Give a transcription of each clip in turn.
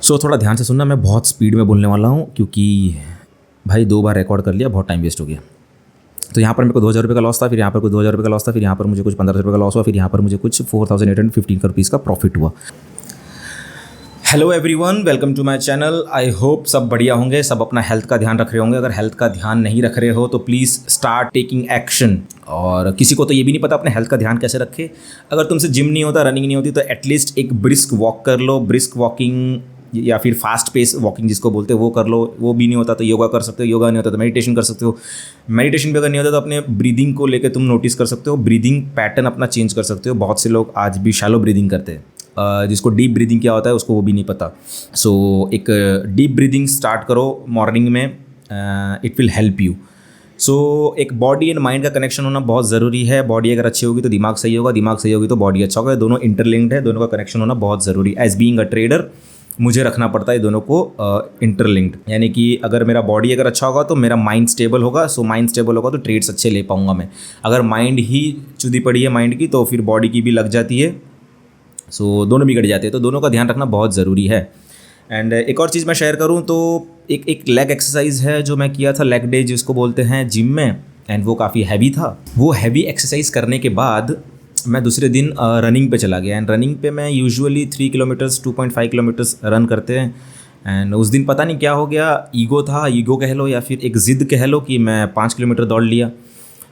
सो थोड़ा ध्यान से सुनना, मैं बहुत स्पीड में बोलने वाला हूँ क्योंकि भाई 2 बार रिकॉर्ड कर लिया, बहुत टाइम वेस्ट हो गया। तो यहाँ पर मेरे को 2,000 रुपये का लॉस था, फिर यहाँ पर कुछ 2,000 रुपये का लॉस था, फिर यहाँ पर मुझे कुछ 1,500 रुपये का लॉस हुआ, फिर यहाँ पर मुझे कुछ 4,815 रुपीज़ का प्रॉफिट हुआ। Hello everyone, welcome to my channel. I hope सब बढ़िया होंगे, सब अपना हेल्थ का ध्यान रख रहे होंगे। अगर हेल्थ का ध्यान नहीं रख रहे हो तो प्लीज़ स्टार्ट टेकिंग एक्शन। और किसी को तो ये भी नहीं पता अपने हेल्थ का ध्यान कैसे रखे। अगर तुमसे जिम नहीं होता, रनिंग नहीं होती, तो एटलीस्ट एक ब्रिस्क वॉक कर लो। ब्रिस्क वॉकिंग या फिर फास्ट पेस वॉकिंग जिसको बोलते हैं वो कर लो। वो भी नहीं होता तो योगा कर सकते हो, योगा नहीं होता तो मेडिटेशन कर सकते हो। मेडिटेशन भी अगर नहीं होता तो अपने ब्रीदिंग को लेकर तुम नोटिस कर सकते हो, ब्रीदिंग पैटर्न अपना चेंज कर सकते हो। बहुत से लोग आज भी शैलो ब्रीदिंग करते हैं, जिसको डीप ब्रीदिंग क्या होता है उसको वो भी नहीं पता। सो एक डीप ब्रीदिंग स्टार्ट करो मॉर्निंग में, इट विल हेल्प यू। सो एक बॉडी एंड माइंड का कनेक्शन होना बहुत ज़रूरी है। बॉडी अगर अच्छी होगी तो दिमाग सही होगा, दिमाग सही होगी तो बॉडी अच्छा होगा। दोनों इंटरलिंक्ड है, दोनों का कनेक्शन होना बहुत ज़रूरी। एज बीइंग अ ट्रेडर मुझे रखना पड़ता है दोनों को इंटरलिंक्ड, यानी कि अगर मेरा बॉडी अगर अच्छा होगा तो मेरा माइंड स्टेबल होगा। सो माइंड स्टेबल होगा तो ट्रेड्स अच्छे ले पाऊंगा मैं। अगर माइंड ही चुदी पड़ी है माइंड की तो फिर बॉडी की भी लग जाती है। सो दोनों बिगड़ जाते हैं, तो दोनों का ध्यान रखना बहुत ज़रूरी है। एंड एक और चीज़ मैं शेयर करूं तो एक लेग एक्सरसाइज है जो मैं किया था, लेग डे जिसको बोलते हैं जिम में, एंड वो काफ़ी हैवी था। वो हैवी एक्सरसाइज करने के बाद मैं दूसरे दिन रनिंग पे चला गया। एंड रनिंग पे मैं यूजुअली 3 किलोमीटर्स 2.5 किलोमीटर्स रन करते हैं। एंड उस दिन पता नहीं क्या हो गया, ईगो था, ईगो कह लो या फिर एक ज़िद कह लो कि मैं 5 किलोमीटर दौड़ लिया।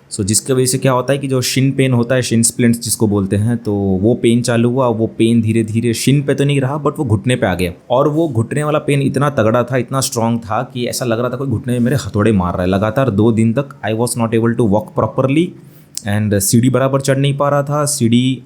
सो जिसकी वजह से क्या होता है कि जो शिन पेन होता है, शिन स्प्लिंट्स जिसको बोलते हैं, तो वो पेन चालू हुआ। वो पेन धीरे धीरे शिन पे तो नहीं रहा बट वो घुटने पे आ गया। और वो घुटने वाला पेन इतना तगड़ा था, इतना स्ट्रांग था कि ऐसा लग रहा था कोई घुटने में मेरे हथौड़े मार रहा है। लगातार 2 दिन तक I was not able to walk properly. And सीढ़ी बराबर चढ़ नहीं पा रहा था। सीढ़ी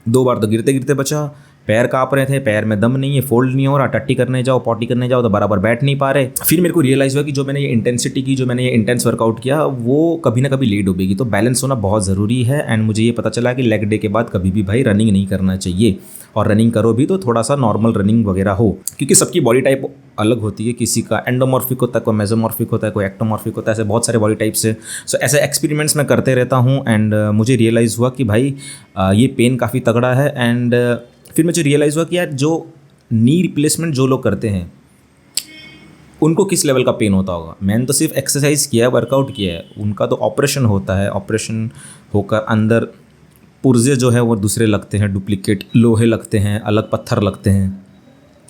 2 बार तो गिरते गिरते बचा। पैर काँप रहे थे, पैर में दम नहीं है, फोल्ड नहीं हो रहा। टट्टी करने जाओ, पॉटी करने जाओ तो बराबर बैठ नहीं पा रहे। फिर मेरे को रियलाइज़ हुआ कि जो मैंने ये इंटेंसिटी की, जो मैंने ये इंटेंस वर्कआउट किया, वो कभी ना कभी लेट डूबेगी। तो बैलेंस होना बहुत ज़रूरी है। एंड मुझे ये पता चला कि लेग डे के बाद कभी भी भाई रनिंग नहीं करना चाहिए। और रनिंग करो भी तो थोड़ा सा नॉर्मल रनिंग वगैरह हो, क्योंकि सबकी बॉडी टाइप अलग होती है। किसी का एंडोमॉर्फिक होता है, कोई मेसोमॉर्फिक होता है, कोई एक्टोमॉर्फिक होता है। ऐसे बहुत सारे बॉडी टाइप्स है। सो ऐसे एक्सपेरिमेंट्स मैं करते रहता हूँ। एंड मुझे रियलाइज़ हुआ कि भाई ये पेन काफ़ी तगड़ा है। एंड फिर मुझे रियलाइज़ हुआ कि यार जो नी रिप्लेसमेंट जो लोग करते हैं उनको किस लेवल का पेन होता होगा। मैंने तो सिर्फ एक्सरसाइज किया है, वर्कआउट किया है। उनका तो ऑपरेशन होता है, ऑपरेशन होकर अंदर पुर्जे जो है वो दूसरे लगते हैं, डुप्लीकेट लोहे लगते हैं, अलग पत्थर लगते हैं,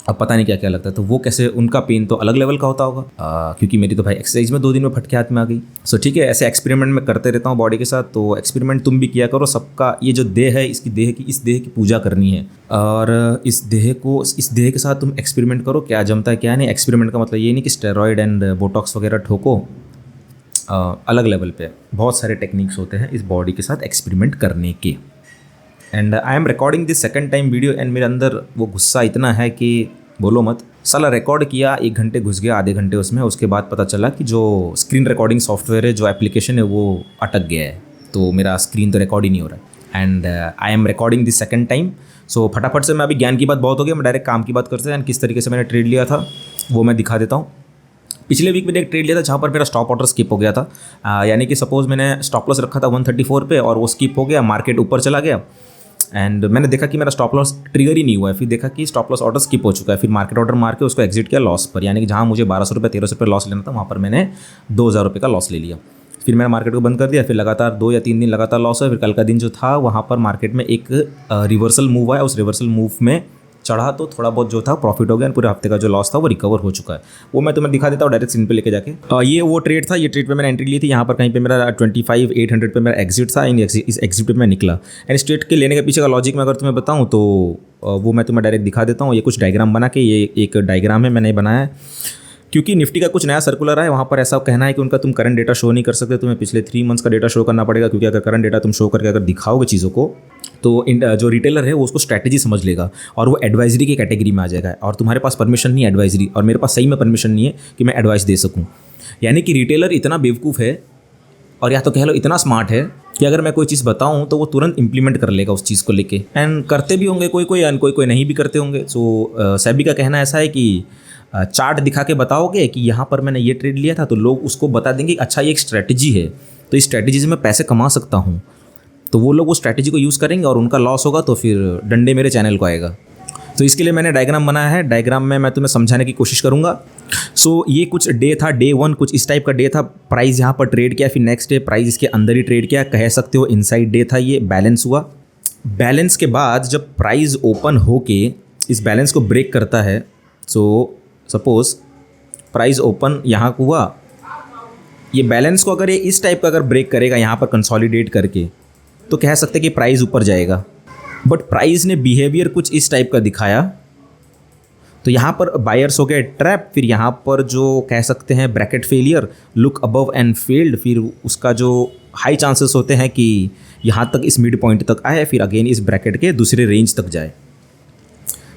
अब पता नहीं क्या क्या लगता है। तो वो कैसे, उनका पेन तो अलग लेवल का होता होगा। क्योंकि मेरी तो भाई एक्सरसाइज में 2 दिन में फटके हाथ में आ गई। सो ठीक है, ऐसे एक्सपेरिमेंट मैं करते रहता हूँ बॉडी के साथ। तो एक्सपेरिमेंट तुम भी किया करो। सबका ये जो देह है, इस देह की पूजा करनी है। और इस देह के साथ तुम एक्सपेरिमेंट करो, क्या जमता है क्या नहीं। एक्सपेरिमेंट का मतलब ये नहीं कि स्टेरॉयड एंड बोटॉक्स वगैरह ठोको। अलग लेवल पे बहुत सारे टेक्निक्स होते हैं इस बॉडी के साथ एक्सपेरिमेंट करने के। And I am recording this second time video. And मेरे अंदर वो गुस्सा इतना है कि बोलो मत। साला रिकॉर्ड किया, 1 घंटे घुस गया, आधे घंटे उसमें। उसके बाद पता चला कि जो स्क्रीन रिकॉर्डिंग सॉफ्टवेयर है, जो एप्लीकेशन है, वो अटक गया है। तो मेरा स्क्रीन तो रिकॉर्ड ही नहीं हो रहा है। And I am recording this second time. So फटाफट से मैं अभी ज्ञान की बात बहुत हो गया, मैं डायरेक्ट काम की बात करते हैं। एंड किस तरीके से मैंने ट्रेड लिया था वो मैं दिखा देता हूँ। पिछले वीक मैंने एक ट्रेड लिया था जहाँ पर मेरा स्टॉप ऑर्डर स्किप हो गया था। यानी कि सपोज मैंने स्टॉप लॉस रखा था 134 पे और वो स्किप हो गया, मार्केट ऊपर चला गया। एंड मैंने देखा कि मेरा स्टॉप लॉस ट्रिगर ही नहीं हुआ है। फिर देखा कि स्टॉप लॉस ऑर्डर स्किप हो चुका है। फिर मार्केट ऑर्डर मार के उसको एग्जिट किया लॉस पर, यानी कि जहाँ मुझे 1200 रुपये 1300 रुपये लॉस लेना था वहाँ पर मैंने 2000 रुपये का लॉस ले लिया। फिर मैंने मार्केट को बंद कर दिया। फिर लगातार 2 या 3 दिन लगातार लॉस है। फिर कल का दिन जो था वहाँ पर मार्केट में एक रिवर्सल मूव आया। उस रिवर्सल मूव में चढ़ा तो थोड़ा बहुत जो था प्रॉफिट हो गया। पूरे हफ्ते का जो लॉस था वो रिकवर हो चुका है। वो मैं तुम्हें दिखा देता हूँ डायरेक्ट स्क्रीन पे लेके जाके। ये वो ट्रेड था। ये ट्रेड पे मैंने एंट्री ली थी। यहाँ पर कहीं पे मेरा 25,800 पे मेरा एग्जिट था। इस एग्जिट पे मैं निकला। एंड इस ट्रेड के लेने के पीछे का लॉजिक मैं अगर तुम्हें बताऊँ तो वो मैं तुम्हें डायरेक्ट दिखा देता हूँ। ये कुछ डायग्राम बना के, ये एक डायग्राम है मैंने बनाया है, क्योंकि निफ्टी का कुछ नया सर्कुलर है। वहाँ पर ऐसा कहना है कि उनका तुम करंट डेटा शो नहीं कर सकते, तुम्हें पिछले 3 मंथ्स का डेटा शो करना पड़ेगा। क्योंकि अगर करंट डेटा तुम शो करके अगर दिखाओगे चीज़ों को तो जो रिटेलर है वो उसको स्ट्रैटेजी समझ लेगा और वो एडवाइजरी की कैटेगरी में आ जाएगा। और तुम्हारे पास परमिशन नहीं है एडवाइजरी, और मेरे पास सही में परमिशन नहीं है कि मैं एडवाइस दे सकूँ। यानी कि रिटेलर इतना बेवकूफ़ है, और या तो कह लो इतना स्मार्ट है कि अगर मैं कोई चीज़ बताऊं तो वो तुरंत इंप्लीमेंट कर लेगा उस चीज़ को लेके। एंड करते भी होंगे कोई कोई नहीं भी करते होंगे। सो सेबी का कहना ऐसा है कि चार्ट दिखा के बताओगे कि यहाँ पर मैंने ये ट्रेड लिया था तो लोग उसको बता देंगे अच्छा ये एक स्ट्रैटेजी है, तो इस स्ट्रैटेजी से मैं पैसे कमा सकता हूँ। तो वो लोग वो स्ट्रैटेजी को यूज़ करेंगे और उनका लॉस होगा तो फिर डंडे मेरे चैनल को आएगा। तो इसके लिए मैंने डायग्राम बनाया है, डायग्राम में मैं तुम्हें समझाने की कोशिश करूँगा। सो ये कुछ डे था, डे 1 कुछ इस टाइप का डे था। प्राइस यहाँ पर ट्रेड किया, फिर नेक्स्ट डे प्राइस इसके अंदर ही ट्रेड किया, कह सकते हो इनसाइड डे था ये। बैलेंस हुआ, बैलेंस के बाद जब प्राइस ओपन होके इस बैलेंस को ब्रेक करता है, सो सपोज प्राइस ओपन यहाँ हुआ, ये बैलेंस को अगर ये इस टाइप का अगर ब्रेक करेगा यहाँ पर कंसोलिडेट करके, तो कह सकते हैं कि प्राइस ऊपर जाएगा। बट प्राइस ने बिहेवियर कुछ इस टाइप का दिखाया, तो यहाँ पर बायर्स हो गए ट्रैप, फिर यहाँ पर जो कह सकते हैं bracket failure, look above and failed, फिर उसका जो हाई चांसेस होते हैं कि यहाँ तक इस मिड पॉइंट तक आए, फिर अगेन इस ब्रैकेट के दूसरे रेंज तक जाए।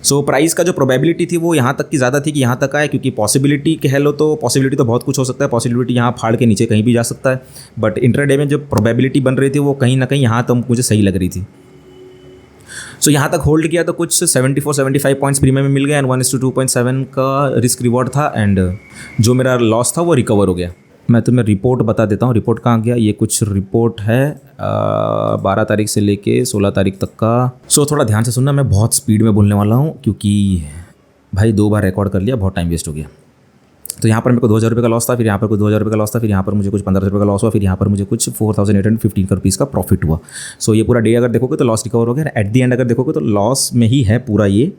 सो प्राइस का जो प्रोबेबिलिटी थी वो यहाँ तक की ज़्यादा थी कि यहाँ तक आए, क्योंकि पॉसिबिलिटी कह लो तो पॉसिबिलिटी तो बहुत कुछ हो सकता है, पॉसिबिलिटी यहाँ फाड़ के नीचे कहीं भी जा सकता है, बट इंट्राडे में जो प्रोबेबिलिटी बन रही थी वो कहीं ना कहीं यहाँ तक मुझे सही लग रही थी। सो यहाँ तक होल्ड किया तो कुछ 74-75 पॉइंट्स प्रीमियम में मिल गया एंड 1:2.7 का रिस्क रिवॉर्ड था, एंड जो मेरा लॉस था वो रिकवर हो गया। मैं तुम्हें रिपोर्ट बता देता हूँ, रिपोर्ट कहाँ गया, ये कुछ रिपोर्ट है 12 तारीख से लेके 16 तारीख तक का। सो थोड़ा ध्यान से सुनना, मैं बहुत स्पीड में बोलने वाला हूँ क्योंकि भाई 2 बार रिकॉर्ड कर लिया, बहुत टाइम वेस्ट हो गया। तो यहाँ पर मेरे को 2000 रुपये का लॉस था, फिर यहाँ पर कुछ 2000 रुपये का लॉस था, फिर यहाँ पर मुझे कुछ 1500 रुपये का लॉस हुआ, फिर यहाँ पर मुझे कुछ 4815 रुपीज़ का प्रॉफिट हुआ। सो ये पूरा डे अगर देखोगे तो लॉस रिकवर हो गया, एट दी एंड अगर देखोगे तो लॉस में ही है पूरा ये।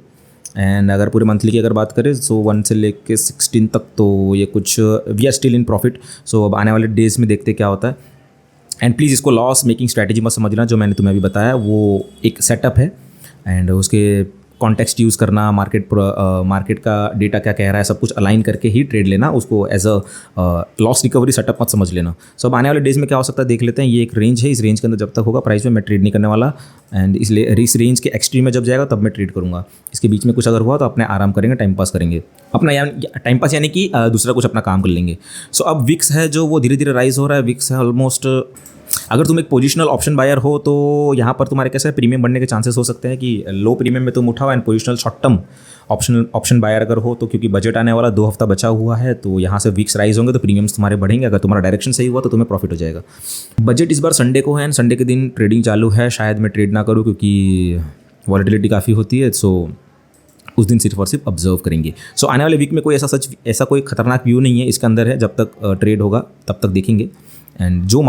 एंड अगर पूरे मंथली की अगर बात करें सो 1 से लेके 16 तक तो ये कुछ we are still in profit. So अब आने वाले डेज़ में देखते क्या होता है। एंड प्लीज़ इसको लॉस मेकिंग स्ट्रैटेजी मत समझना, जो मैंने तुम्हें अभी बताया वो एक सेटअप है, एंड उसके कॉन्टेक्स्ट यूज़ करना, मार्केट का डेटा क्या कह रहा है सब कुछ अलाइन करके ही ट्रेड लेना, उसको as a loss recovery setup मत समझ लेना। सो अब आने वाले डेज़ में क्या हो सकता है देख लेते हैं। ये एक रेंज है, इस रेंज के अंदर जब तक होगा प्राइस में मैं ट्रेड नहीं करने वाला, एंड इसलिए इस रेंज के एक्सट्रीम में जब जाएगा तब मैं ट्रेड करूँगा। इसके बीच में कुछ अगर हुआ तो अपने आराम करेंगे, टाइम पास करेंगे अपना, टाइम पास यानी कि दूसरा कुछ अपना काम कर लेंगे। सो अब विक्स है जो वो धीरे धीरे राइज हो रहा है। विक्स है ऑलमोस्ट, अगर तुम एक पोजिशनल ऑप्शन बायर हो तो यहाँ पर तुम्हारे कैसे प्रीमियम बढ़ने के चांसेस हो सकते हैं कि लो प्रीमियम में तुम उठाओ, and positional short term option buyer अगर हो तो, क्योंकि बजट आने वाला 2 हफ्ता बचा हुआ है, तो यहाँ से वीक्स राइज होंगे तो प्रीमियम्स तुम्हारे बढ़ेंगे। अगर तुम्हारा डायरेक्शन सही हुआ तो तुम्हें प्रॉफिट हो जाएगा। बजट इस बार संडे को है, एंड संडे के दिन ट्रेडिंग चालू है। शायद मैं ट्रेड ना करूँ क्योंकि वॉलेटिलिटी काफ़ी होती है, सो उस दिन सिर्फ और सिर्फ ऑब्जर्व करेंगे। सो आने वाले वीक में कोई ऐसा कोई खतरनाक व्यू नहीं है इसके अंदर है, जब तक ट्रेड होगा तब तक देखेंगे। एंड जो